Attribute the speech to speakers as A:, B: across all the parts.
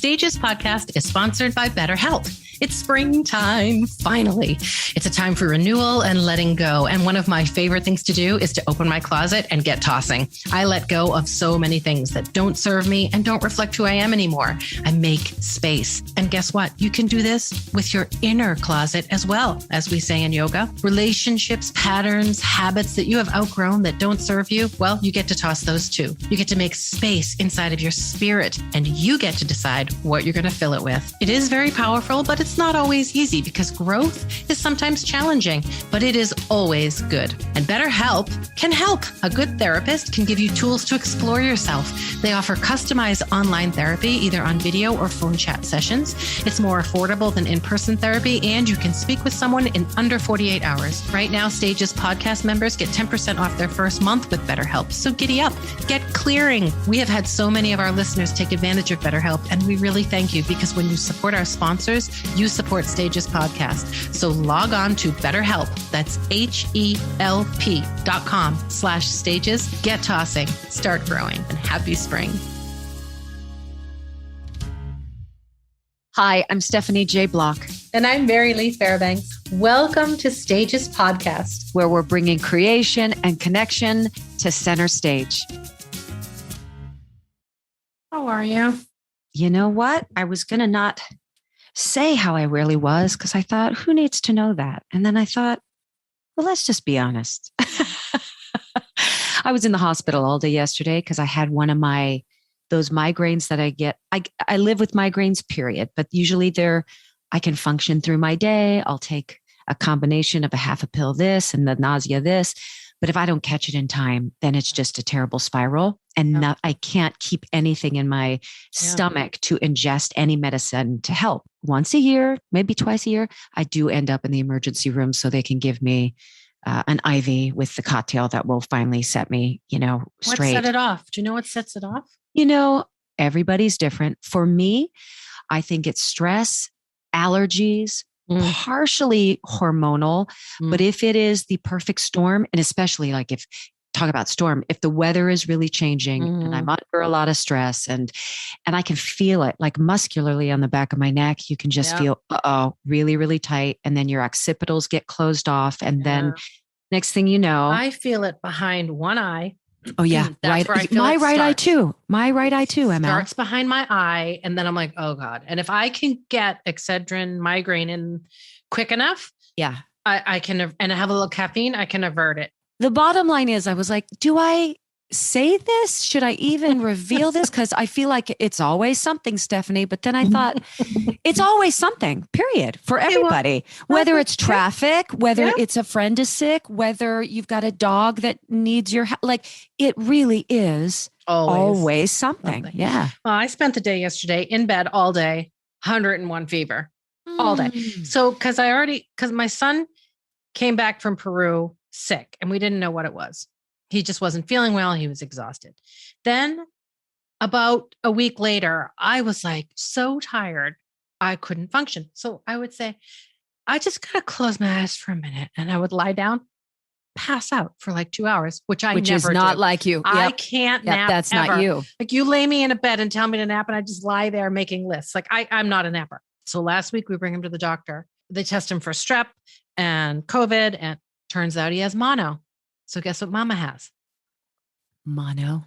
A: Stages podcast is sponsored by BetterHelp. It's springtime, finally. It's a time for renewal and letting go. And one of my favorite things to do is to open my closet and get tossing. I let go of so many things that don't serve me and don't reflect who I am anymore. I make space. And guess what? You can do this with your inner closet as well, as we say in yoga. Relationships, patterns, habits that you have outgrown that don't serve you, well, you get to toss those too. You get to make space inside of your spirit, and you get to decide what you're going to fill it with. It is very powerful, but it's not always easy because growth is sometimes challenging, but it is always good. And BetterHelp can help. A good therapist can give you tools to explore yourself. They offer customized online therapy, either on video or phone chat sessions. It's more affordable than in-person therapy, and you can speak with someone in under 48 hours. Right now, Stages podcast members get 10% off their first month with BetterHelp. So giddy up, get clearing. We have had so many of our listeners take advantage of BetterHelp, and we really thank you because when you support our sponsors, you support Stages podcast. So log on to BetterHelp. That's HELP.com/stages. Get tossing, start growing, and happy spring.
B: Hi, I'm Stephanie J. Block.
A: And I'm Marylee Fairbanks. Welcome to Stages podcast,
B: where we're bringing creation and connection to center stage.
A: How are you?
B: You know what? I was going to not say how I really was because I thought, who needs to know that? And then I thought, well, let's just be honest. I was in the hospital all day yesterday because I had one of those migraines that I get. I live with migraines, period. But usually I can function through my day. I'll take a combination of a half a pill this and the nausea this. But if I don't catch it in time, then it's just a terrible spiral. And I can't keep anything in my stomach to ingest any medicine to help. Once a year, maybe twice a year, I do end up in the emergency room so they can give me an IV with the cocktail that will finally set me, straight.
A: What set it off? Do you know what sets it off?
B: Everybody's different. For me, I think it's stress, allergies, partially hormonal. But if it is the perfect storm, and especially like if the weather is really changing and I'm under a lot of stress and I can feel it like muscularly on the back of my neck, you can just feel, really, really tight. And then your occipitals get closed off. And then next thing you know,
A: I feel it behind one eye.
B: Oh yeah.
A: That's where I feel
B: my right eye too. My right eye too, Emma.
A: Starts behind my eye. And then I'm like, oh God. And if I can get Excedrin migraine in quick enough, I can, and I have a little caffeine, I can avert it.
B: The bottom line is I was like, do I say this? Should I even reveal this? Because I feel like it's always something, Stephanie. But then I thought it's always something, period, for everybody, whether it's traffic, whether it's a friend is sick, whether you've got a dog that needs your help. Like it really is always something. Yeah.
A: Well, I spent the day yesterday in bed all day, 101 fever all day. So because my son came back from Peru sick and we didn't know what it was. He just wasn't feeling well. He was exhausted. Then about a week later, I was like so tired, I couldn't function. So I would say, I just got to close my eyes for a minute. And I would lie down, pass out for like 2 hours, which never
B: is not
A: do.
B: Like you.
A: I can't nap.
B: That's
A: ever.
B: Not you.
A: Like you lay me in a bed and tell me to nap and I just lie there making lists. Like I'm not a napper. So last week we bring him to the doctor. They test him for strep and COVID and turns out he has mono. So guess what mama has?
B: Mono.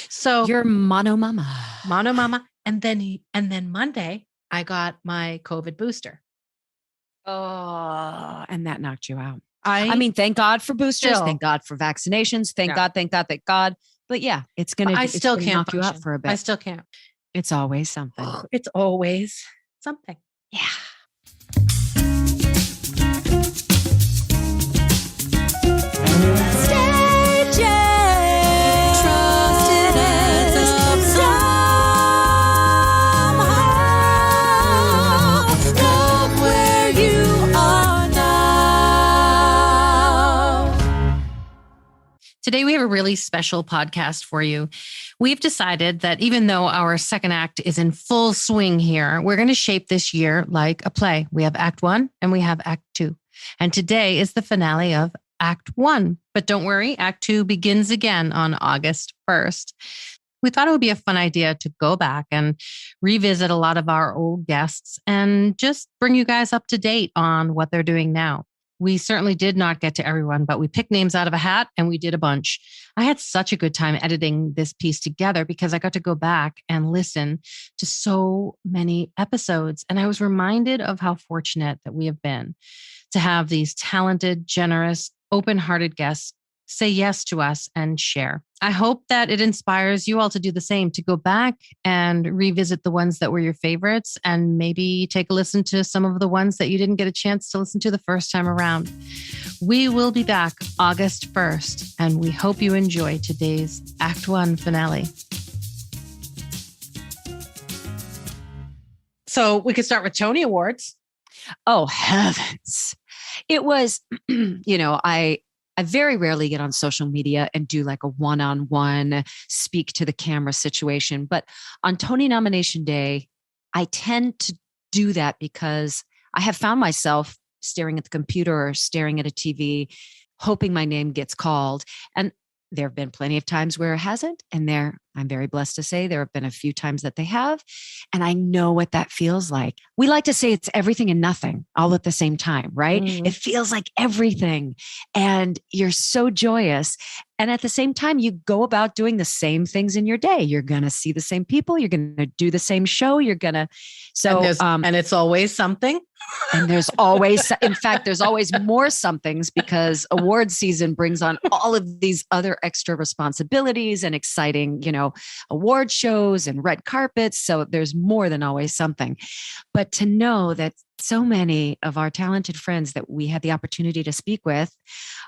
A: So
B: you're mono mama.
A: Mono mama. And then Monday I got my COVID booster.
B: Oh, and that knocked you out. I mean, thank God for boosters. Thank God for vaccinations. Thank God. But yeah, it's going to knock you out for a bit.
A: I still can't.
B: It's always something.
A: It's always something.
B: Yeah.
A: Today, we have a really special podcast for you. We've decided that even though our second act is in full swing here, we're going to shape this year like a play. We have Act 1 and we have Act 2. And today is the finale of Act 1. But don't worry, Act 2 begins again on August 1st. we thought it would be a fun idea to go back and revisit a lot of our old guests and just bring you guys up to date on what they're doing now. We certainly did not get to everyone, but we picked names out of a hat and we did a bunch. I had such a good time editing this piece together because I got to go back and listen to so many episodes. And I was reminded of how fortunate that we have been to have these talented, generous, open-hearted guests say yes to us and share. I hope that it inspires you all to do the same, to go back and revisit the ones that were your favorites and maybe take a listen to some of the ones that you didn't get a chance to listen to the first time around. We will be back August 1st, and we hope you enjoy today's Act 1 finale. So we could start with Tony Awards.
B: Oh, heavens. It was, I very rarely get on social media and do like a one-on-one speak to the camera situation. But on Tony nomination day, I tend to do that because I have found myself staring at the computer or staring at a TV, hoping my name gets called. And there have been plenty of times where it hasn't. And I'm very blessed to say there have been a few times that they have. And I know what that feels like. We like to say it's everything and nothing all at the same time, right? Mm-hmm. It feels like everything. And you're so joyous. And at the same time, you go about doing the same things in your day. You're going to see the same people. You're going to do the same show. You're going to,
A: and it's always something.
B: And there's always, in fact, there's always more somethings because award season brings on all of these other extra responsibilities and exciting, award shows and red carpets. So there's more than always something. But to know that so many of our talented friends that we had the opportunity to speak with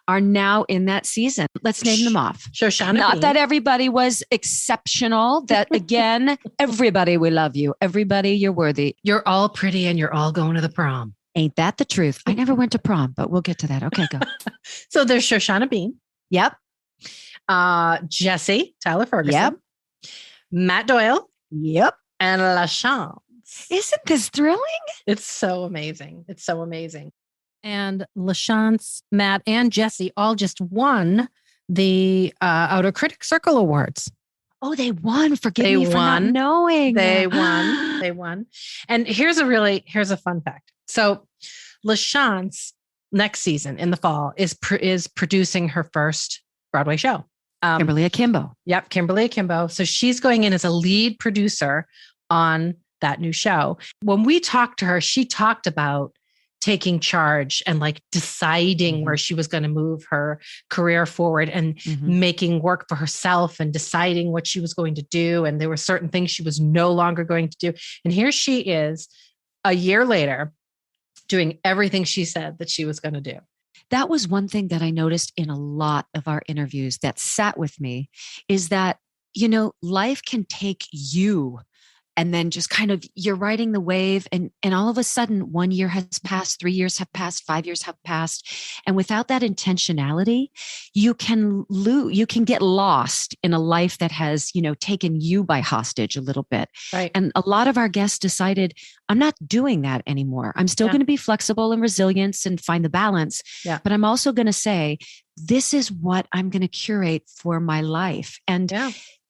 B: are now in that season. Let's name them off.
A: Shoshana
B: Not
A: Bean.
B: that everybody was exceptional. That again, everybody, we love you. Everybody, you're worthy.
A: You're all pretty and you're all going to the prom.
B: Ain't that the truth? I never went to prom, but we'll get to that. Okay, go.
A: So there's Shoshana Bean.
B: Yep.
A: Jesse, Tyler Ferguson.
B: Yep.
A: Matt Doyle.
B: Yep.
A: And LaChance.
B: Isn't this thrilling?
A: It's so amazing. It's so amazing. And LaChance, Matt, and Jesse all just won the Outer Critic Circle Awards.
B: Oh, they won. Forgive me for not knowing.
A: They won. They won. And here's a fun fact. So LaChance next season in the fall is producing her first Broadway show.
B: Kimberly Akimbo.
A: Yep, Kimberly Akimbo. So she's going in as a lead producer on that new show. When we talked to her, she talked about taking charge and like deciding where she was going to move her career forward and making work for herself and deciding what she was going to do. And there were certain things she was no longer going to do. And here she is a year later doing everything she said that she was going to do.
B: That was one thing that I noticed in a lot of our interviews that sat with me is that, life can take you and then just kind of you're riding the wave and all of a sudden 1 year has passed, 3 years have passed, 5 years have passed. And without that intentionality, you can get lost in a life that has, taken you by hostage a little bit.
A: Right.
B: And a lot of our guests decided, I'm not doing that anymore. I'm still going to be flexible and resilient and find the balance.
A: Yeah.
B: But I'm also going to say, this is what I'm going to curate for my life. And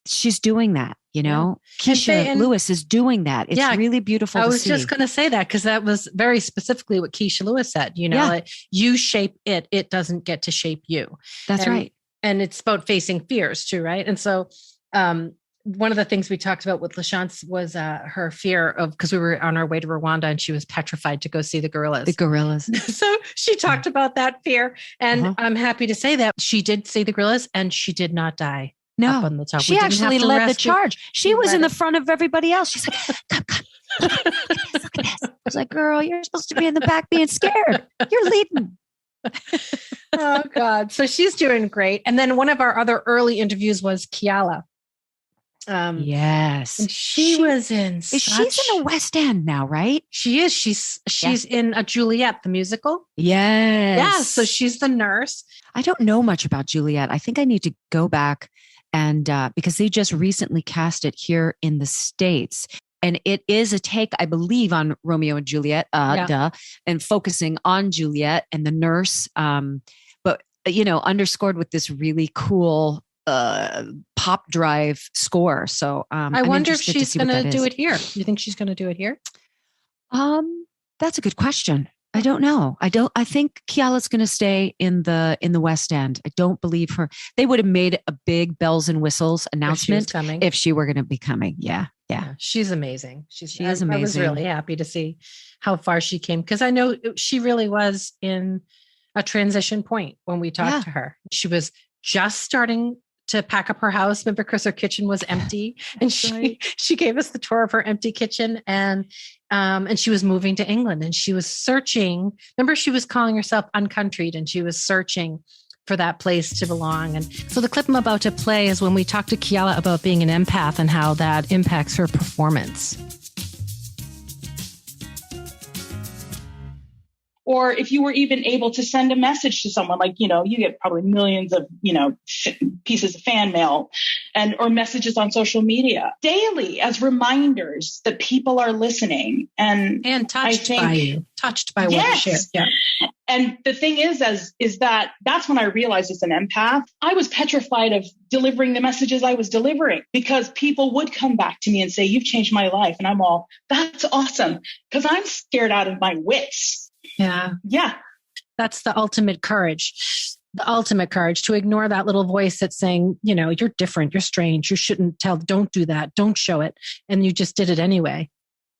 B: she's doing that, Keisha Lewis is doing that. It's really beautiful to see. I was
A: just going to say that because that was very specifically what Keisha Lewis said, like, you shape it. It doesn't get to shape you.
B: That's right.
A: And it's about facing fears too, right? And so one of the things we talked about with LaChance was her fear of, because we were on our way to Rwanda and she was petrified to go see the gorillas.
B: The gorillas.
A: So she talked about that fear. And I'm happy to say that she did see the gorillas and she did not die.
B: No,
A: on the top.
B: She actually led the charge. She was in the front of everybody else. She's like, come. Look at this. I was like, girl, you're supposed to be in the back being scared. You're leading.
A: Oh, God. So she's doing great. And then one of our other early interviews was Kiala.
B: Yes.
A: And she was in
B: she's in the West End now, right?
A: She is. She's in a Juliet, the musical.
B: Yes.
A: Yeah. So she's the nurse.
B: I don't know much about Juliet. I think I need to go back and because they just recently cast it here in the States. And it is a take, I believe, on Romeo and Juliet, and focusing on Juliet and the nurse. But, underscored with this really cool pop drive score. So
A: I wonder if she's going to do it here. You think she's going to do it here?
B: That's a good question. I don't know. I think Keala's going to stay in the West End. I don't believe her. They would have made a big bells and whistles announcement if she were going to be coming. Yeah.
A: She's amazing. She is
B: amazing.
A: I was really happy to see how far she came, because I know she really was in a transition point when we talked to her. She was just starting to pack up her house. Remember, Chris, her kitchen was empty, and she gave us the tour of her empty kitchen, and she was moving to England, and she was searching. Remember, she was calling herself Uncountried, and she was searching for that place to belong. And so the clip I'm about to play is when we talked to Keala about being an empath and how that impacts her performance.
C: Or if you were even able to send a message to someone, like, you get probably millions of, pieces of fan mail or messages on social media daily as reminders that people are listening and touched by what you shared. Yeah. And the thing is that's when I realized as an empath, I was petrified of delivering the messages I was delivering, because people would come back to me and say, "You've changed my life." And I'm all, that's awesome, because I'm scared out of my wits.
A: Yeah. That's the ultimate courage. The ultimate courage to ignore that little voice that's saying, you're different, you're strange, you shouldn't tell, don't do that, don't show it. And you just did it anyway.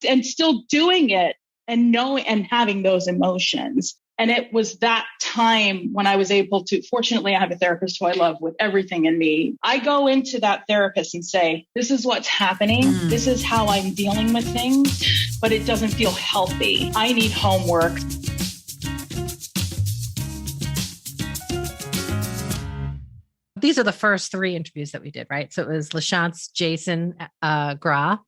C: And still doing it and knowing and having those emotions. And it was that time when I was able to, fortunately, I have a therapist who I love with everything in me. I go into that therapist and say, this is what's happening. This is how I'm dealing with things, but it doesn't feel healthy. I need homework.
A: These are the first 3 interviews that we did, right? So it was LaChance, Jason, Gra.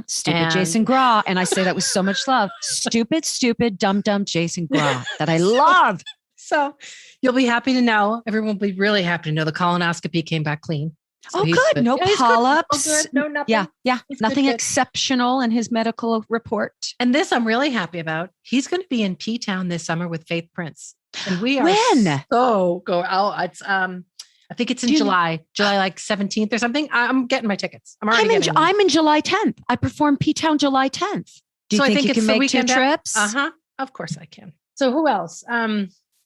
B: Stupid Jason Gra. And I say that with so much love. Stupid, dumb Jason Gra that I love.
A: So you'll be happy to know, everyone will be really happy to know the colonoscopy came back clean. So
B: good. No polyps.
A: Good. No, nothing.
B: Yeah.
A: He's
B: nothing
A: good.
B: Exceptional in his medical report.
A: And this I'm really happy about. He's going to be in P-Town this summer with Faith Prince. And we are It's I think it's in July like 17th or something. I'm getting my tickets. I'm
B: in July 10th. I perform P-Town July 10th. Do you think you can make 2 trips?
A: Of course I can. So who else?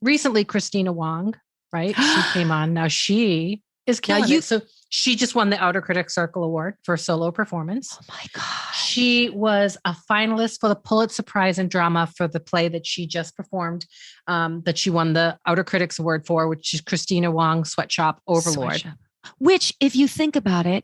A: Recently, Christina Wong, right? She came on. Now she is killing it. So she just won the Outer Critics Circle Award for solo performance.
B: Oh my gosh.
A: She was a finalist for the Pulitzer Prize in Drama for the play that she just performed, that she won the Outer Critics Award for, which is Christina Wong's Sweatshop Overlord.
B: Which, if you think about it,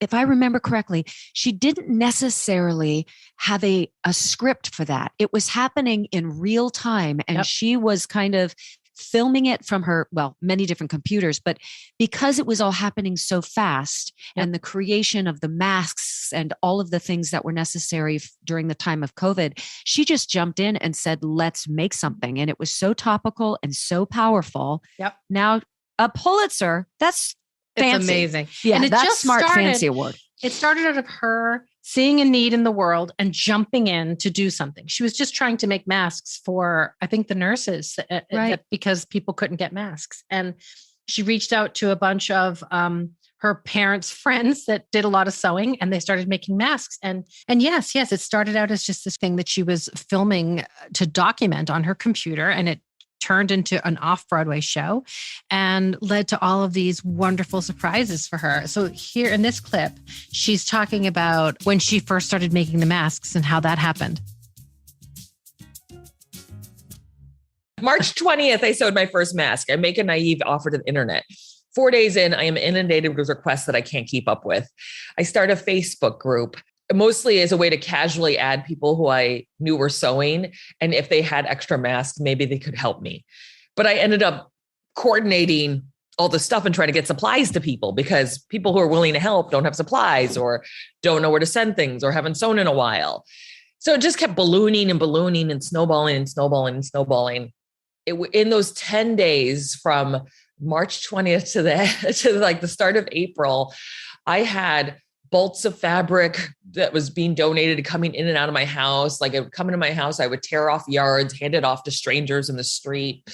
B: if I remember correctly, she didn't necessarily have a script for that. It was happening in real time, and she was kind of filming it from her, many different computers, but because it was all happening so fast and the creation of the masks and all of the things that were necessary during the time of COVID, she just jumped in and said, let's make something. And it was so topical and so powerful.
A: Yep.
B: Now a Pulitzer, it's
A: amazing.
B: Yeah.
A: And
B: that's Smart Fancy Award.
A: It started out of her seeing a need in the world and jumping in to do something. She was just trying to make masks for, I think, the nurses, because people couldn't get masks. And she reached out to a bunch of her parents' friends that did a lot of sewing, and they started making masks. And yes, it started out as just this thing that she was filming to document on her computer, and it turned into an off-Broadway show and led to all of these wonderful surprises for her. So here in this clip, she's talking about when she first started making the masks and how that happened.
D: March 20th, I sewed my first mask. I make a naive offer to the internet. 4 days in, I am inundated with requests that I can't keep up with. I start a Facebook group, mostly as a way to casually add people who I knew were sewing. And if they had extra masks, maybe they could help me. But I ended up coordinating all the stuff and trying to get supplies to people, because people who are willing to help don't have supplies or don't know where to send things or haven't sewn in a while. So it just kept ballooning and ballooning and snowballing and snowballing and snowballing. In those 10 days from March 20th to like the start of April, I had bolts of fabric that was being donated coming in and out of my house. Like it would come into my house, I would tear off yards, hand it off to strangers in the street.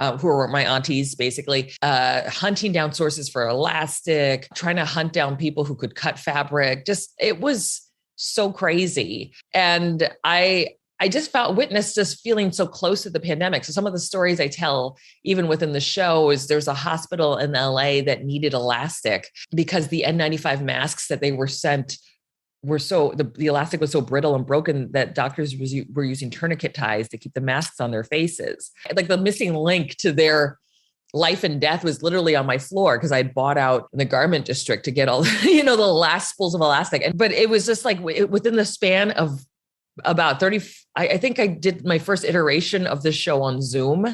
D: who are my aunties, basically, hunting down sources for elastic, trying to hunt down people who could cut fabric. Just, it was so crazy. And I just witnessed just feeling so close to the pandemic. So some of the stories I tell, even within the show, is there's a hospital in LA that needed elastic because the N95 masks that they were sent were the elastic was so brittle and broken that doctors were using tourniquet ties to keep the masks on their faces. Like the missing link to their life and death was literally on my floor because I'd bought out in the garment district to get all, the last spools of elastic. But it was just like within the span of about 30, I think I did my first iteration of this show on Zoom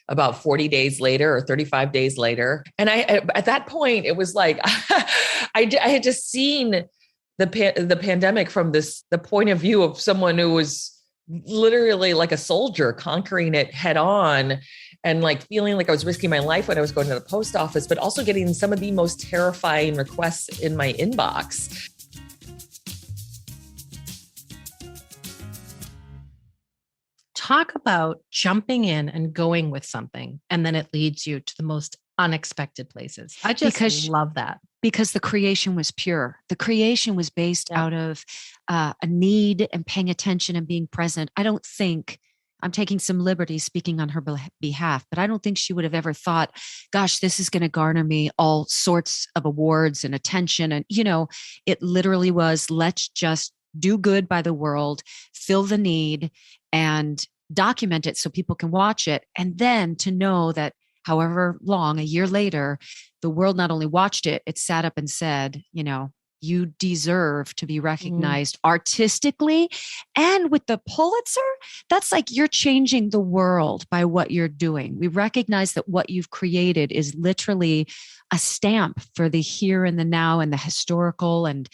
D: about 40 days later or 35 days later. And at that point, it was like, I had just seen the pandemic from the point of view of someone who was literally like a soldier conquering it head on and like feeling like I was risking my life when I was going to the post office, but also getting some of the most terrifying requests in my inbox.
A: Talk about jumping in and going with something, and then it leads you to the most unexpected places. I just love that.
B: Because the creation was pure. The creation was based out of a need and paying attention and being present. I don't think, I'm taking some liberties speaking on her behalf, but I don't think she would have ever thought, gosh, this is going to garner me all sorts of awards and attention. And, it literally was, let's just do good by the world, fill the need, and document it so people can watch it. And then to know that however long, a year later, the world not only watched it, it sat up and said, you deserve to be recognized artistically. And with the Pulitzer, that's like you're changing the world by what you're doing. We recognize that what you've created is literally a stamp for the here and the now and the historical. And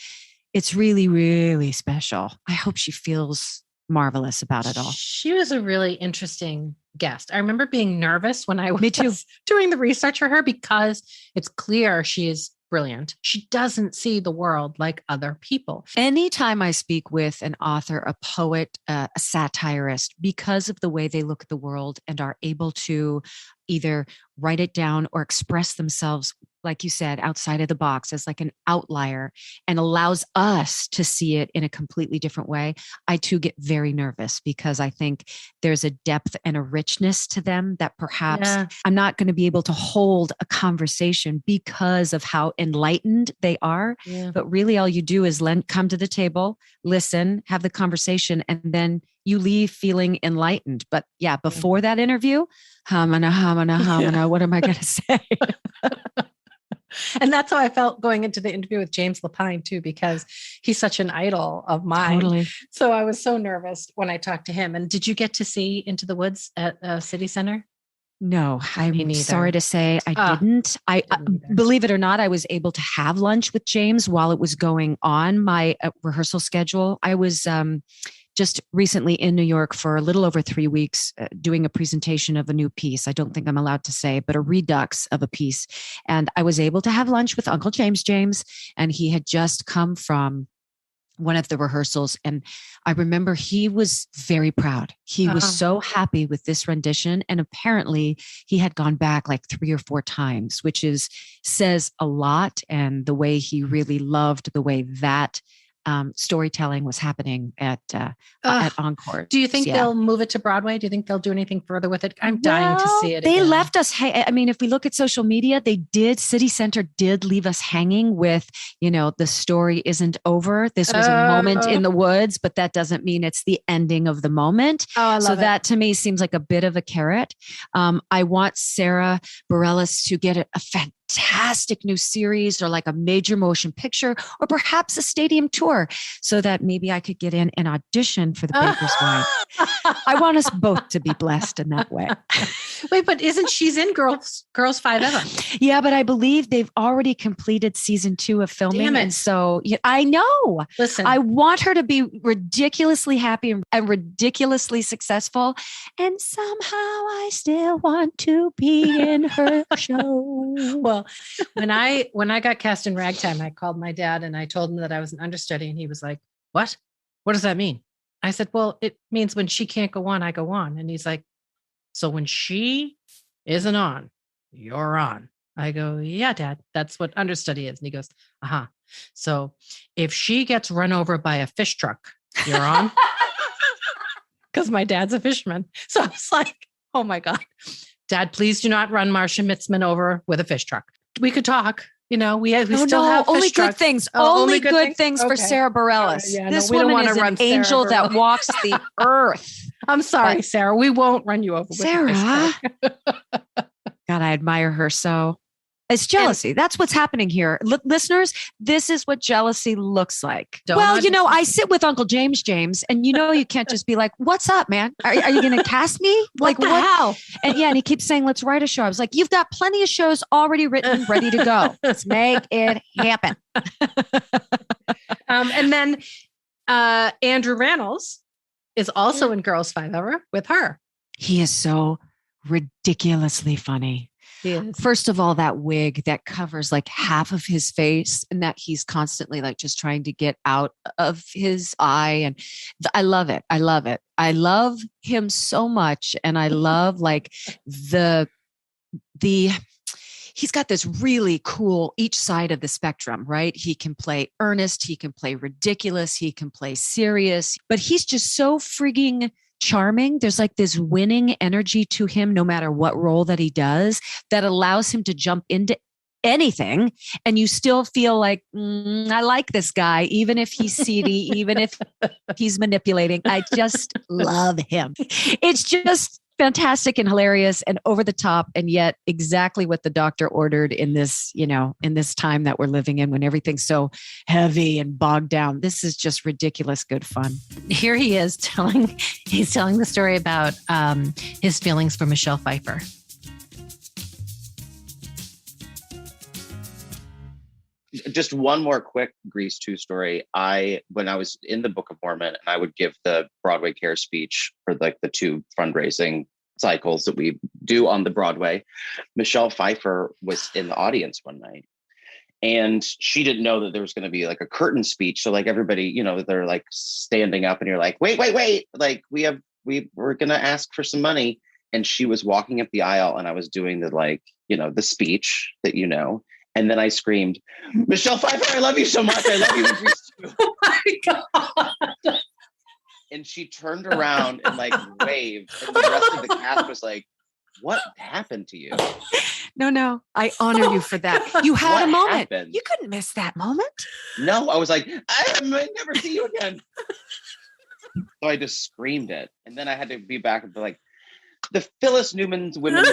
B: it's really, really special. I hope she feels marvelous about it all.
A: She was a really interesting guest. I remember being nervous when I was doing the research for her because it's clear she is brilliant. She doesn't see the world like other people.
B: Anytime I speak with an author, a poet, a satirist, because of the way they look at the world and are able to either write it down or express themselves, like you said, outside of the box as like an outlier and allows us to see it in a completely different way, I too get very nervous because I think there's a depth and a richness to them that perhaps I'm not going to be able to hold a conversation because of how enlightened they are. Yeah. But really all you do is come to the table, listen, have the conversation, and then you leave feeling enlightened. But before that interview, hamana, what am I going to say?
A: And that's how I felt going into the interview with James Lapine too, because he's such an idol of mine. Totally. So I was so nervous when I talked to him. And did you get to see Into the Woods at City Center?
B: No, I'm sorry to say I didn't. I believe it or not, I was able to have lunch with James while it was going on my rehearsal schedule. I was just recently in New York for a little over 3 weeks doing a presentation of a new piece. I don't think I'm allowed to say, but a redux of a piece. And I was able to have lunch with Uncle James, and he had just come from one of the rehearsals. And I remember he was very proud. He was so happy with this rendition. And apparently he had gone back like 3 or 4 times, which says a lot. And the way he really loved the way that storytelling was happening at Encore.
A: Do you think they'll move it to Broadway? Do you think they'll do anything further with it? I'm dying to see it.
B: They left us. I mean, if we look at social media, City Center did leave us hanging with, the story isn't over. This was a moment in the woods, but that doesn't mean it's the ending of the moment.
A: Oh, I love
B: so that to me seems like a bit of a carrot. I want Sarah Bareilles to get a fantastic new series or like a major motion picture or perhaps a stadium tour so that maybe I could get in and audition for the Baker's Wife. I want us both to be blessed in that way.
A: Wait, but she's in Girls 5 Ever?
B: Yeah, but I believe they've already completed season 2 of filming.
A: Damn it.
B: And so I know.
A: Listen,
B: I want her to be ridiculously happy and ridiculously successful. And somehow I still want to be in her show.
A: Well, when I got cast in Ragtime, I called my dad and I told him that I was an understudy, and he was like, "What? What does that mean?" I said, "Well, it means when she can't go on, I go on." And he's like, "So when she isn't on, you're on. I go, yeah, Dad, that's what understudy is. And he goes, uh-huh. So if she gets run over by a fish truck, you're on. Because my dad's a fisherman. So I was like, oh my God, Dad, please do not run Marcia Mitzman over with a fish truck. We could talk. We still have fish
B: only
A: trucks.
B: good things.
A: Oh,
B: only good things for
A: Okay.
B: Sarah Bareilles. This
A: we don't
B: woman
A: want
B: is
A: to
B: an
A: run Sarah
B: angel that
A: Bareilles.
B: walks the earth.
A: I'm sorry,
B: But-
A: Sarah. We won't run you over with a fish
B: Sarah,
A: truck.
B: God, I admire her so. It's jealousy. That's what's happening here. Listeners, this is what jealousy looks like. I sit with Uncle James, and you can't just be like, what's up, man? Are you going to cast me?
A: What the hell?
B: And he keeps saying, let's write a show. I was like, you've got plenty of shows already written, ready to go. Let's make it happen.
A: And then Andrew Rannells is also in Girls 5 Hour with her.
B: He is so ridiculously funny. First of all, that wig that covers like half of his face and that he's constantly like just trying to get out of his eye. And I love it. I love it. I love him so much. And I love like he's got this really cool each side of the spectrum, right? He can play earnest. He can play ridiculous. He can play serious, but he's just so frigging charming. There's like this winning energy to him, no matter what role that he does, that allows him to jump into anything. And you still feel like, I like this guy, even if he's seedy, even if he's manipulating. I just love him. It's just fantastic and hilarious and over the top, and yet exactly what the doctor ordered in this, in this time that we're living in when everything's so heavy and bogged down. This is just ridiculous good fun.
A: Here he is telling the story about his feelings for Michelle Pfeiffer.
E: Just one more quick Grease 2 story. When I was in the Book of Mormon, and I would give the Broadway Care speech for like the 2 fundraising cycles that we do on the Broadway, Michelle Pfeiffer was in the audience one night, and she didn't know that there was going to be like a curtain speech. So like everybody, they're like standing up, and you're like, wait, like we're going to ask for some money. And she was walking up the aisle, and I was doing the speech that and then I screamed, Michelle Pfeiffer, I love you so much. I love you in Grease 2.
A: Oh my God.
E: And she turned around and like waved. And the rest of the cast was like, what happened to you?
B: No. I honor you for that. You had a moment.
E: Happened?
B: You couldn't miss that moment.
E: No, I was like, I might never see you again. So I just screamed it. And then I had to be back and be like, the Phyllis Newman's Women.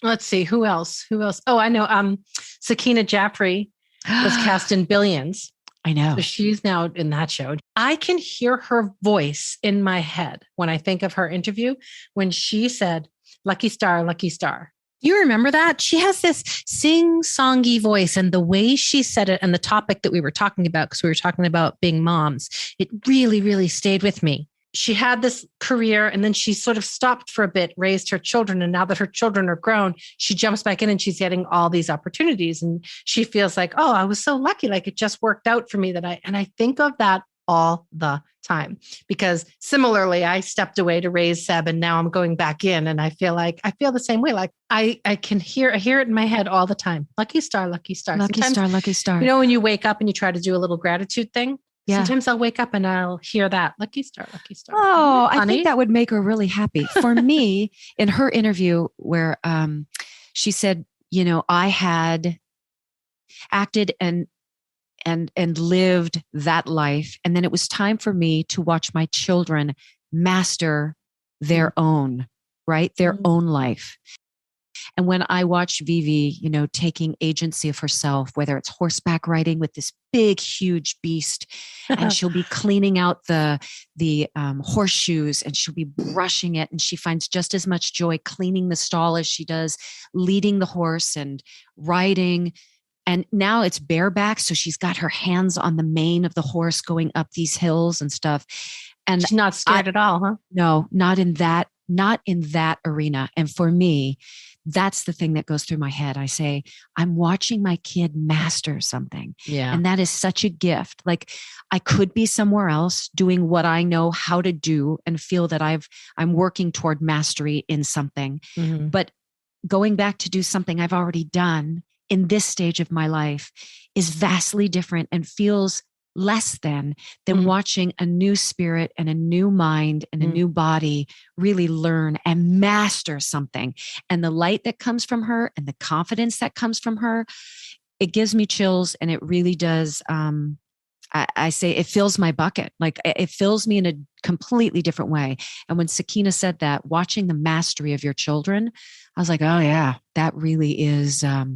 A: Let's see. Who else? Oh, I know. Sakina Jaffrey was cast in Billions.
B: I know.
A: So she's now in that show. I can hear her voice in my head when I think of her interview when she said, lucky star, lucky star. You remember that? She has this sing-songy voice, and the way she said it and the topic that we were talking about, because we were talking about being moms, it really, really stayed with me. She had this career, and then she sort of stopped for a bit, raised her children. And now that her children are grown, she jumps back in and she's getting all these opportunities. And she feels like, oh, I was so lucky. Like it just worked out for me and I think of that all the time, because similarly, I stepped away to raise Seb, and now I'm going back in, and I feel the same way. Like I hear it in my head all the time. Lucky star, lucky star.
B: Lucky star, lucky star.
A: When you wake up and you try to do a little gratitude thing. Yeah. Sometimes I'll wake up and I'll hear that lucky star, lucky star.
B: Oh, I think that would make her really happy. For me, in her interview where she said, I had acted and lived that life. And then it was time for me to watch my children master their own, right? Their own life. And when I watch Vivi, taking agency of herself, whether it's horseback riding with this big, huge beast, and she'll be cleaning out the horseshoes, and she'll be brushing it, and she finds just as much joy cleaning the stall as she does leading the horse and riding. And now it's bareback, so she's got her hands on the mane of the horse going up these hills and stuff. And
A: she's not scared at all, huh?
B: No, not in that arena. And for me, that's the thing that goes through my head. I say, I'm watching my kid master something.
A: Yeah.
B: And that is such a gift. Like I could be somewhere else doing what I know how to do and feel that I'm working toward mastery in something.
A: Mm-hmm.
B: But going back to do something I've already done in this stage of my life is vastly different and feels less than watching a new spirit and a new mind and a new body really learn and master something. And the light that comes from her and the confidence that comes from her, it gives me chills, and it really does. I say it fills my bucket. Like it fills me in a completely different way. And when Sakina said that, watching the mastery of your children, I was like, oh yeah, that really is a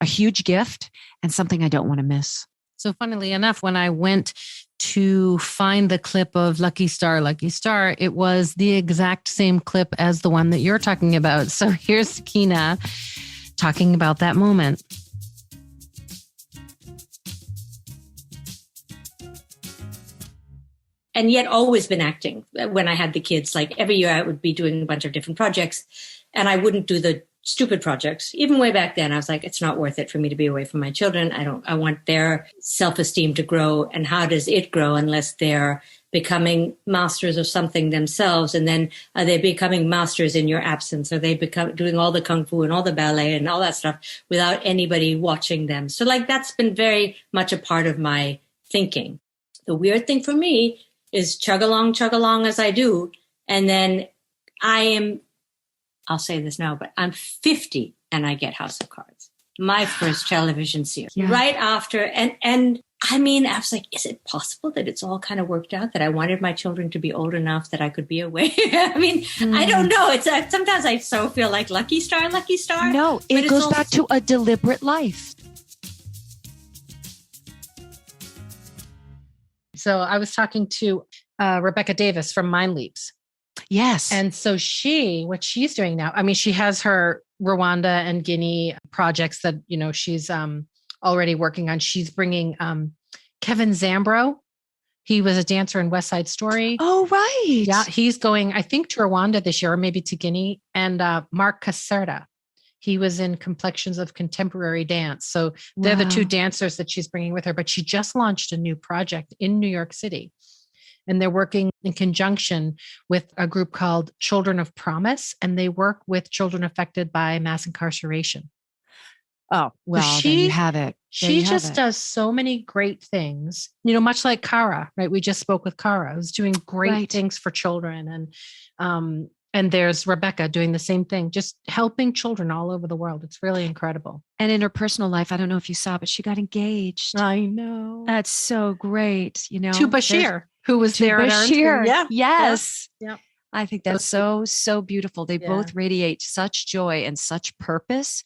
B: huge gift and something I don't want to miss.
A: So funnily enough, when I went to find the clip of Lucky Star, it was the exact same clip as the one that you're talking about. So here's Sakina talking about that moment.
F: And yet always been acting. When I had the kids, like every year I would be doing a bunch of different projects, and I wouldn't do the stupid projects. Even way back then, I was like, it's not worth it for me to be away from my children. I want their self-esteem to grow. And how does it grow unless they're becoming masters of something themselves? And then are they becoming masters in your absence? Are they doing all the kung fu and all the ballet and all that stuff without anybody watching them? So like, that's been very much a part of my thinking. The weird thing for me is chug along as I do. And then I'll say this now, but I'm 50 and I get House of Cards, my first television series, right after. And I mean, I was like, is it possible that it's all kind of worked out, that I wanted my children to be old enough that I could be away? I mean, I don't know. It's sometimes I so feel like Lucky Star.
B: No, it goes back to a deliberate life.
A: So I was talking to Rebecca Davis from Mind Leaps.
B: Yes.
A: And so what she's doing now, I mean, she has her Rwanda and Guinea projects that, she's already working on. She's bringing Kevin Zambro. He was a dancer in West Side Story.
B: Oh, right.
A: Yeah. He's going, I think, to Rwanda this year, or maybe to Guinea. And Mark Caserta. He was in Complexions of Contemporary Dance. So they're the two dancers that she's bringing with her. But she just launched a new project in New York City. And they're working in conjunction with a group called Children of Promise. And they work with children affected by mass incarceration.
B: Oh, well,
A: so
B: there you have it.
A: She just does so many great things, much like Kara, right? We just spoke with Kara, who's doing great things for children. And there's Rebecca doing the same thing, just helping children all over the world. It's really incredible.
B: And in her personal life, I don't know if you saw, but she got engaged.
A: I know.
B: That's so great. To
A: Bashir, who was there at
B: Bashir.
A: Yeah.
B: Yes.
A: Yeah.
B: I think that's so beautiful. They both radiate such joy and such purpose.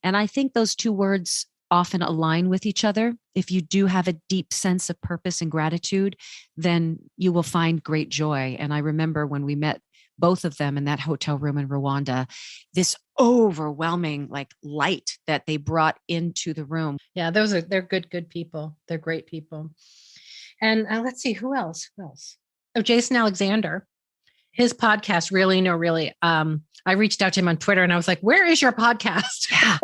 B: And I think those two words often align with each other. If you do have a deep sense of purpose and gratitude, then you will find great joy. And I remember when we met both of them in that hotel room in Rwanda, this overwhelming light that they brought into the room.
A: Yeah, they're good people. They're great people. And let's see, who else? Oh, Jason Alexander, his podcast, Really. I reached out to him on Twitter and I was like, where is your podcast?
B: Yeah.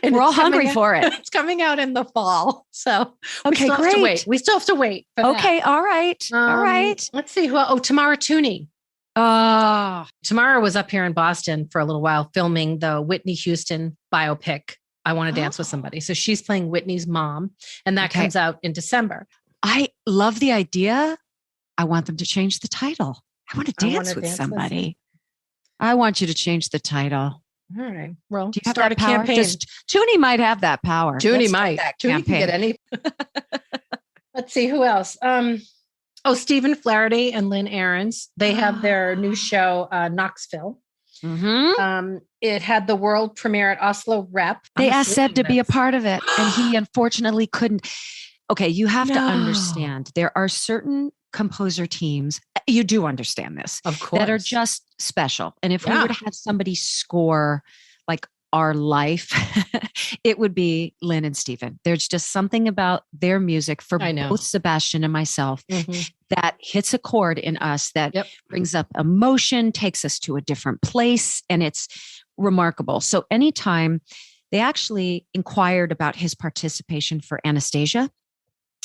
A: And
B: we're all hungry for it.
A: It's coming out in the fall. So
B: okay, great.
A: We still have to wait.
B: Okay. All right. All right.
A: Let's see Tamara Tooney. Tamara was up here in Boston for a little while filming the Whitney Houston biopic, I Want to Dance with Somebody. So she's playing Whitney's mom, and that comes out in December.
B: I love the idea. I want them to change the title. I want to dance with somebody. I want you to change the title.
A: All right. Well,
B: do you have
A: start
B: that
A: a
B: power?
A: campaign.
B: Toonie might have that power.
A: Toonie might.
B: Toonie
A: can get any. Let's see who else. Stephen Flaherty and Lynn Ahrens. They have their new show, Knoxville.
B: Mm-hmm.
A: It had the world premiere at Oslo Rep.
B: They asked Seb to be a part of it, and he unfortunately couldn't. Okay, you have to understand. There are certain composer teams, you do understand this,
A: of course,
B: that are just special. And if we were to have somebody score our life, it would be Lynn and Stephen. There's just something about their music for both Sebastian and myself that hits a chord in us that brings up emotion, takes us to a different place. And it's remarkable. So anytime they actually inquired about his participation for Anastasia,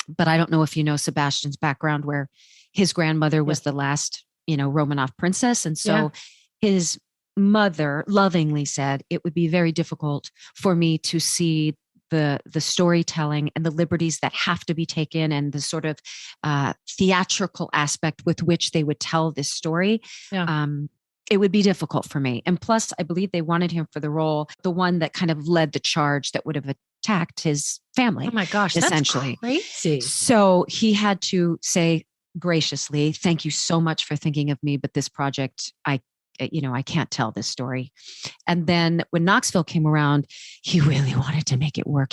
B: but I don't know if you know Sebastian's background, where his grandmother was the last, Romanov princess. And so his mother lovingly said, it would be very difficult for me to see the storytelling and the liberties that have to be taken and the sort of theatrical aspect with which they would tell this story. Yeah. It would be difficult for me. And plus, I believe they wanted him for the role, the one that kind of led the charge that would have attacked his family.
A: Oh my gosh, essentially. That's crazy.
B: So he had to say graciously, thank you so much for thinking of me, but this project, I can't tell this story. And then when Knoxville came around, he really wanted to make it work.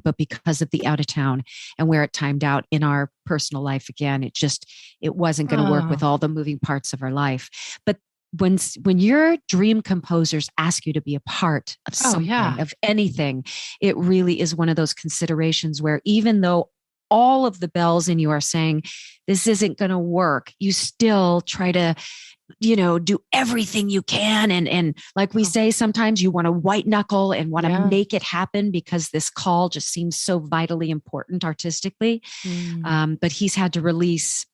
B: But because of the out of town and where it timed out in our personal life again, it wasn't going to work with all the moving parts of our life. But when your dream composers ask you to be a part of something, of anything, it really is one of those considerations where even though all of the bells in you are saying, this isn't going to work, you still try to do everything you can. And like we say, sometimes you want to white knuckle and want to make it happen because this call just seems so vitally important artistically. But he's had to release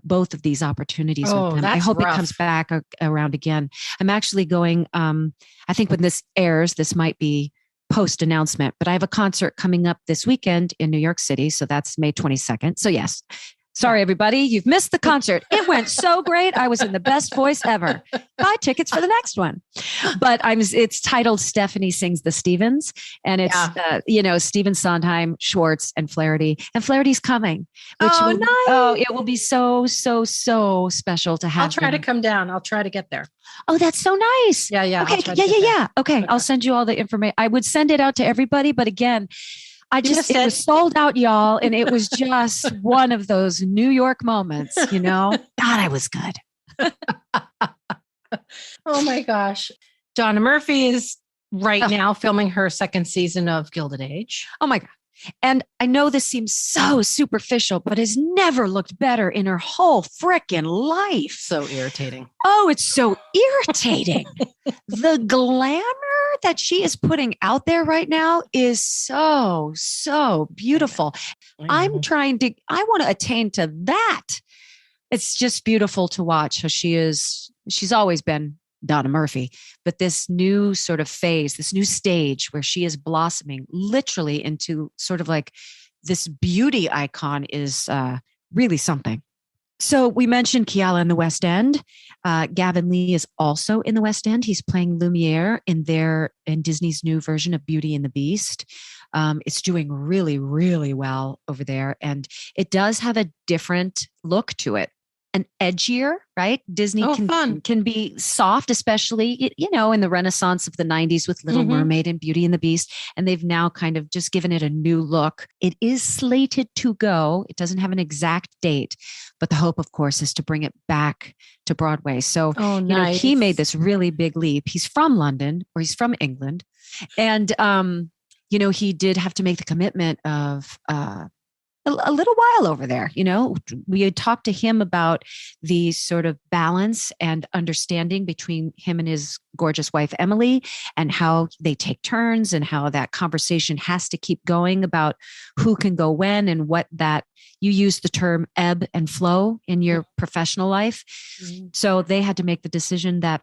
B: both of these opportunities with them. I hope it comes back around again. I'm actually going, I think when this airs, this might be post announcement, but I have a concert coming up this weekend in New York City. So that's May 22nd. So yes, sorry, everybody, you've missed the concert. It went so great. I was in the best voice ever. Buy tickets for the next one. But it's titled Stephanie Sings the Stevens. And it's, Stephen Sondheim, Schwartz, and Flaherty. And Flaherty's coming.
A: Nice.
B: It will be so, so, so special to have
A: I'll try to come down. I'll try to get there.
B: Oh, that's so nice.
A: Yeah.
B: Okay. Yeah. Okay. I'll send you all the information. I would send it out to everybody. But again, it was sold out, y'all. And it was just one of those New York moments, God, I was good.
A: Oh my gosh. Donna Murphy is right now filming her second season of Gilded Age.
B: Oh my God. And I know this seems so superficial, but has never looked better in her whole frickin' life.
A: So irritating.
B: Oh, it's so irritating. The glamour that she is putting out there right now is so, so beautiful. I want to attain to that. It's just beautiful to watch how she's always been Donna Murphy, but this new sort of phase, this new stage where she is blossoming literally into sort of like this beauty icon is really something. So we mentioned Kiala in the West End. Gavin Lee is also in the West End. He's playing Lumiere in Disney's new version of Beauty and the Beast. It's doing really, really well over there. And it does have a different look to it. An edgier, right? Disney can be soft, especially, in the Renaissance of the 90s with Little Mermaid and Beauty and the Beast. And they've now kind of just given it a new look. It is slated to go. It doesn't have an exact date, but the hope, of course, is to bring it back to Broadway. So,
A: nice.
B: He made this really big leap. He's from London, or he's from England. And, he did have to make the commitment of, a little while over there. We had talked to him about the sort of balance and understanding between him and his gorgeous wife, Emily, and how they take turns and how that conversation has to keep going about who can go when and what that you use the term ebb and flow in your professional life. So they had to make the decision that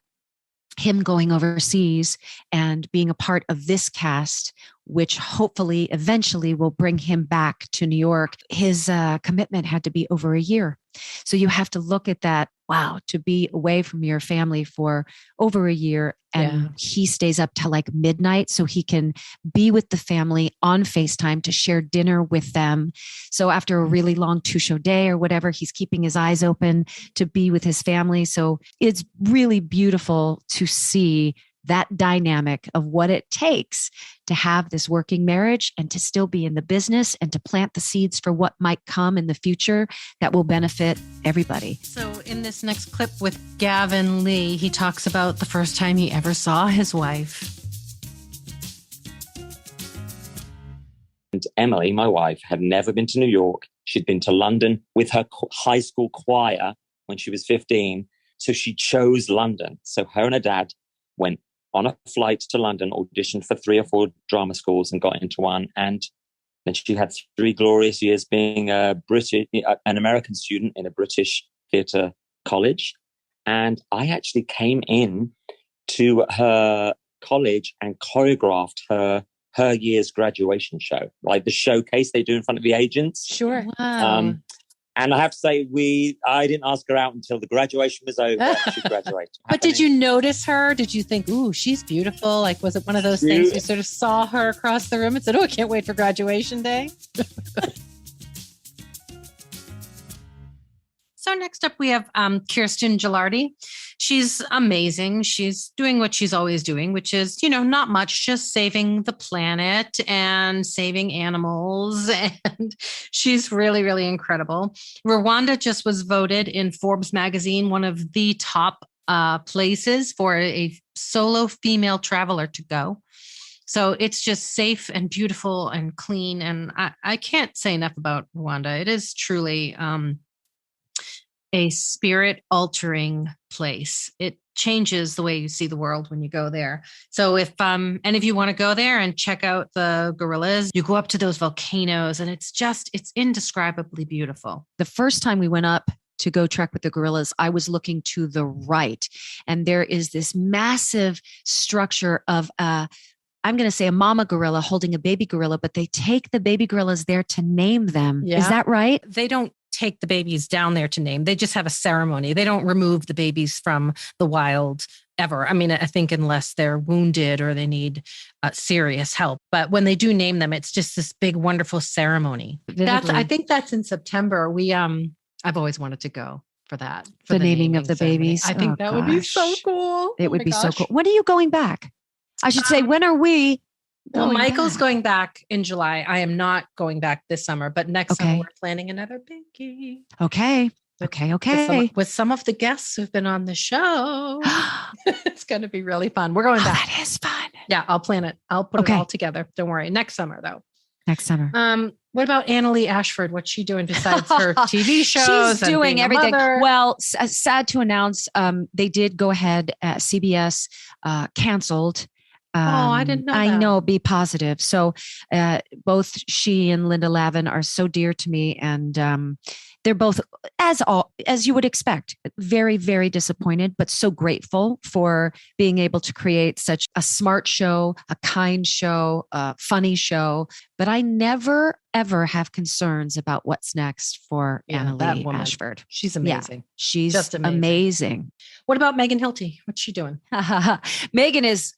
B: him going overseas and being a part of this cast, which hopefully eventually will bring him back to New York, his commitment had to be over a year. So you have to look at that. Wow, to be away from your family for over a year. And he stays up till like midnight so he can be with the family on FaceTime to share dinner with them. So after a really long 2-show day or whatever, he's keeping his eyes open to be with his family. So it's really beautiful to see that dynamic of what it takes to have this working marriage and to still be in the business and to plant the seeds for what might come in the future that will benefit everybody.
A: So in this next clip with Gavin Lee, he talks about the first time he ever saw his wife.
G: And Emily, my wife, had never been to New York. She'd been to London with her high school choir when she was 15. So she chose London. So her and her dad went on a flight to London, auditioned for 3 or 4 drama schools and got into one. And then she had 3 glorious years being an American student in a British theatre college. And I actually came in to her college and choreographed her year's graduation show, like the showcase they do in front of the agents.
A: Sure.
B: Wow.
G: And I have to say, I didn't ask her out until the graduation was over. She graduated.
A: But did you notice her? Did you think, ooh, she's beautiful? Like, was it one of those things you sort of saw her across the room and said, oh, I can't wait for graduation day? So next up, we have Kirsten Gilardi. She's amazing. She's doing what she's always doing, which is, not much, just saving the planet and saving animals. And she's really, really incredible. Rwanda just was voted in Forbes magazine one of the top places for a solo female traveler to go. So it's just safe and beautiful and clean. And I can't say enough about Rwanda. It is truly a spirit-altering place. It changes the way you see the world when you go there. So if any of you want to go there and check out the gorillas, you go up to those volcanoes and it's indescribably beautiful.
B: The first time we went up to go trek with the gorillas, I was looking to the right, and there is this massive structure of I'm going to say a mama gorilla holding a baby gorilla, but they take the baby gorillas there to name them.
A: Yeah.
B: Is that right?
A: They don't take the babies down there to name. They just have a ceremony. They don't remove the babies from the wild ever. I mean, I think unless they're wounded or they need serious help. But when they do name them, it's just this big, wonderful ceremony. I think that's in September. I've always wanted to go for that. For
B: the naming of the
A: ceremony.
B: babies.
A: I think that would be so cool.
B: It would be so cool. When are you going back? I should say, when are we?
A: Well, Michael's going back in July. I am not going back this summer, but next summer we're planning another biggie.
B: Okay.
A: With some of the guests who've been on the show. It's going to be really fun. We're going back.
B: That is fun.
A: Yeah, I'll plan it. I'll put it all together. Don't worry. Next summer, though.
B: Next summer.
A: What about Annalee Ashford? What's she doing besides her TV shows?
B: She's doing everything. Well, sad to announce, they did go ahead. CBS canceled.
A: I didn't know.
B: I know. Be positive. So both she and Linda Lavin are so dear to me, and they're both, as you would expect, very, very disappointed, but so grateful for being able to create such a smart show, a kind show, a funny show. But I never, ever have concerns about what's next for Annalee Ashford.
A: She's amazing.
B: Yeah, she's
A: just
B: amazing.
A: What about Megan Hilty? What's she doing?
B: Megan is,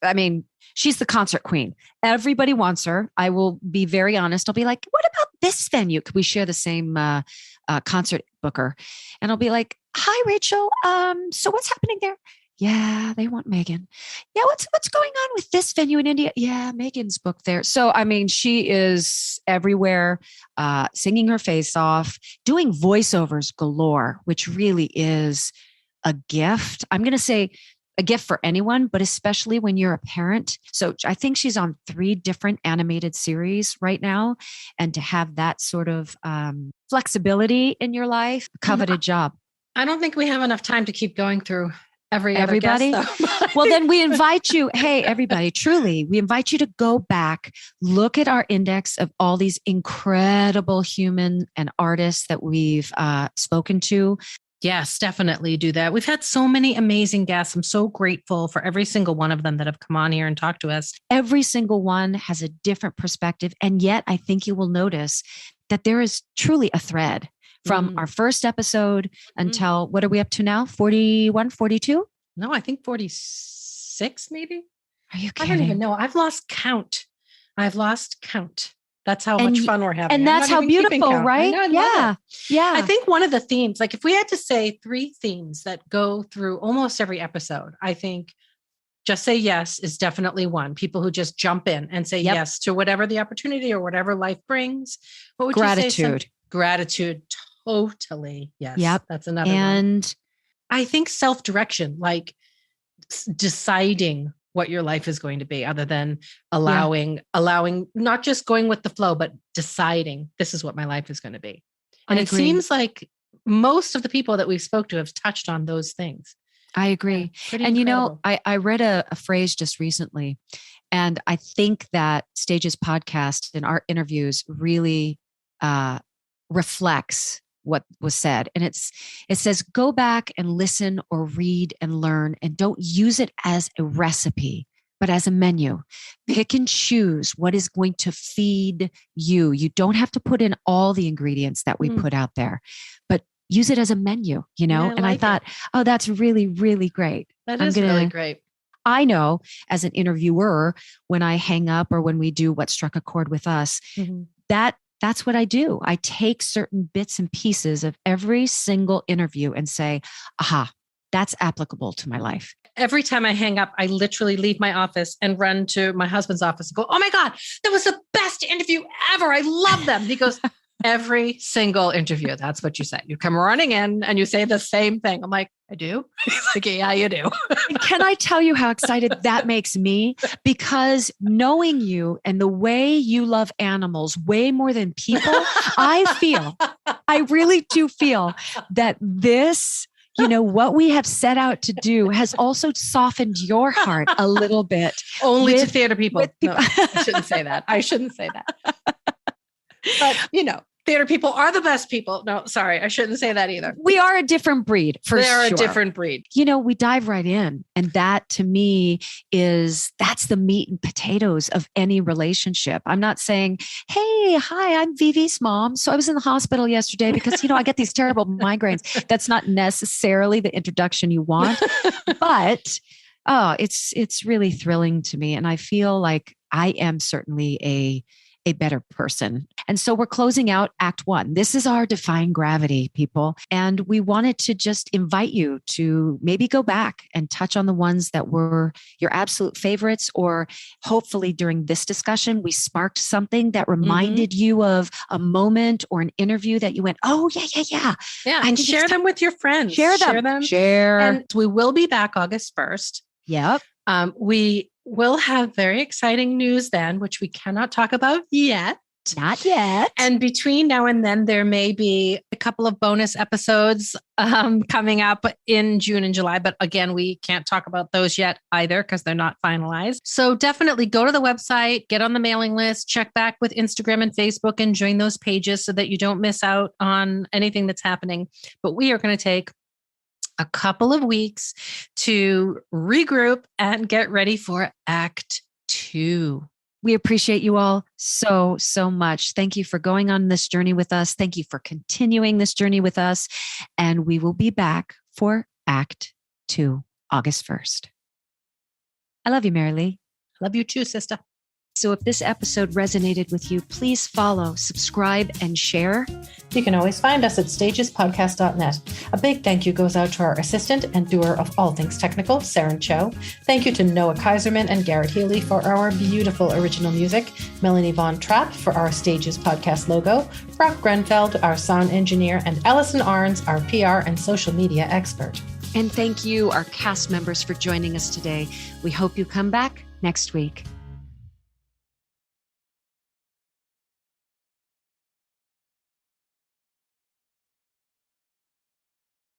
B: she's the concert queen. Everybody wants her. I will be very honest. I'll be like, what about this venue? Could we share the same concert booker? And I'll be like, hi, Rachel. So what's happening there? Yeah, they want Megan. Yeah, what's going on with this venue in India? Yeah, Megan's booked there. So, she is everywhere, singing her face off, doing voiceovers galore, which really is a gift. I'm going to say a gift for anyone, but especially when you're a parent. So I think she's on 3 different animated series right now. And to have that sort of flexibility in your life, coveted job.
A: I don't think we have enough time to keep going through everybody.
B: Well, then we invite you. Hey, everybody, truly, we invite you to go back, look at our index of all these incredible human and artists that we've spoken to.
A: Yes, definitely do that. We've had so many amazing guests. I'm so grateful for every single one of them that have come on here and talked to us.
B: Every single one has a different perspective. And yet I think you will notice that there is truly a thread from our first episode until, what are we up to now? 41, 42?
A: No, I think 46 maybe.
B: Are you kidding?
A: I don't even know. I've lost count. That's how much fun we're having.
B: And that's how beautiful, right? Yeah.
A: I think one of the themes, like if we had to say 3 themes that go through almost every episode, I think just say yes is definitely one. People who just jump in and say yes to whatever the opportunity or whatever life brings. What would you say? Gratitude. Totally. Yes.
B: Yep.
A: That's another one. And I think self-direction, like deciding what your life is going to be, other than allowing, not just going with the flow, but deciding this is what my life is going to be. And it seems like most of the people that we spoke to have touched on those things.
B: I agree.
A: Pretty
B: And
A: incredible.
B: I read a phrase just recently, and I think that Stages podcast and our interviews really reflects what was said. And it says, go back and listen or read and learn, and don't use it as a recipe, but as a menu. Pick and choose what is going to feed you. You don't have to put in all the ingredients that we put out there, but use it as a menu,
A: Yeah,
B: and I thought, oh, that's really, really great.
A: That is really great.
B: I know as an interviewer, when I hang up or when we do what struck a chord with us, that's what I do. I take certain bits and pieces of every single interview and say, aha, that's applicable to my life.
A: Every time I hang up, I literally leave my office and run to my husband's office and go, oh my God, that was the best interview ever. I love them. He goes, every single interview, that's what you say. You come running in and you say the same thing. I'm like, I do? He's like, yeah, you do.
B: Can I tell you how excited that makes me? Because knowing you and the way you love animals way more than people, I really do feel that this, what we have set out to do has also softened your heart a little bit.
A: Only to theater people. No, I shouldn't say that. But, theater people are the best people. No, sorry, I shouldn't say that either.
B: We are a different breed, for sure.
A: They're a different breed.
B: We dive right in. And that to me that's the meat and potatoes of any relationship. I'm not saying, hey, hi, I'm Vivi's mom. So I was in the hospital yesterday because, I get these terrible migraines. That's not necessarily the introduction you want, but it's really thrilling to me. And I feel like I am certainly a better person. And so we're closing out Act 1. This is our Defying Gravity, people. And we wanted to just invite you to maybe go back and touch on the ones that were your absolute favorites, or hopefully during this discussion, we sparked something that reminded you of a moment or an interview that you went, oh, yeah.
A: Yeah, and share them with your friends.
B: Share them. Share.
A: And we will be back August 1st.
B: Yep.
A: We will have very exciting news then, which we cannot talk about yet.
B: Not yet.
A: And between now and then, there may be a couple of bonus episodes coming up in June and July. But again, we can't talk about those yet either because they're not finalized. So definitely go to the website, get on the mailing list, check back with Instagram and Facebook and join those pages so that you don't miss out on anything that's happening. But we are going to take a couple of weeks to regroup and get ready for Act 2.
B: We appreciate you all so, so much. Thank you for going on this journey with us. Thank you for continuing this journey with us. And we will be back for Act 2, August 1st. I love you, Marylee.
A: Love you too, sister.
B: So if this episode resonated with you, please follow, subscribe, and share.
A: You can always find us at stagespodcast.net. A big thank you goes out to our assistant and doer of all things technical, Saren Cho. Thank you to Noah Kaiserman and Garrett Healy for our beautiful original music, Melanie Von Trapp for our Stages Podcast logo, Brock Grenfeld, our sound engineer, and Allison Arns, our PR and social media expert.
B: And thank you, our cast members, for joining us today. We hope you come back next week.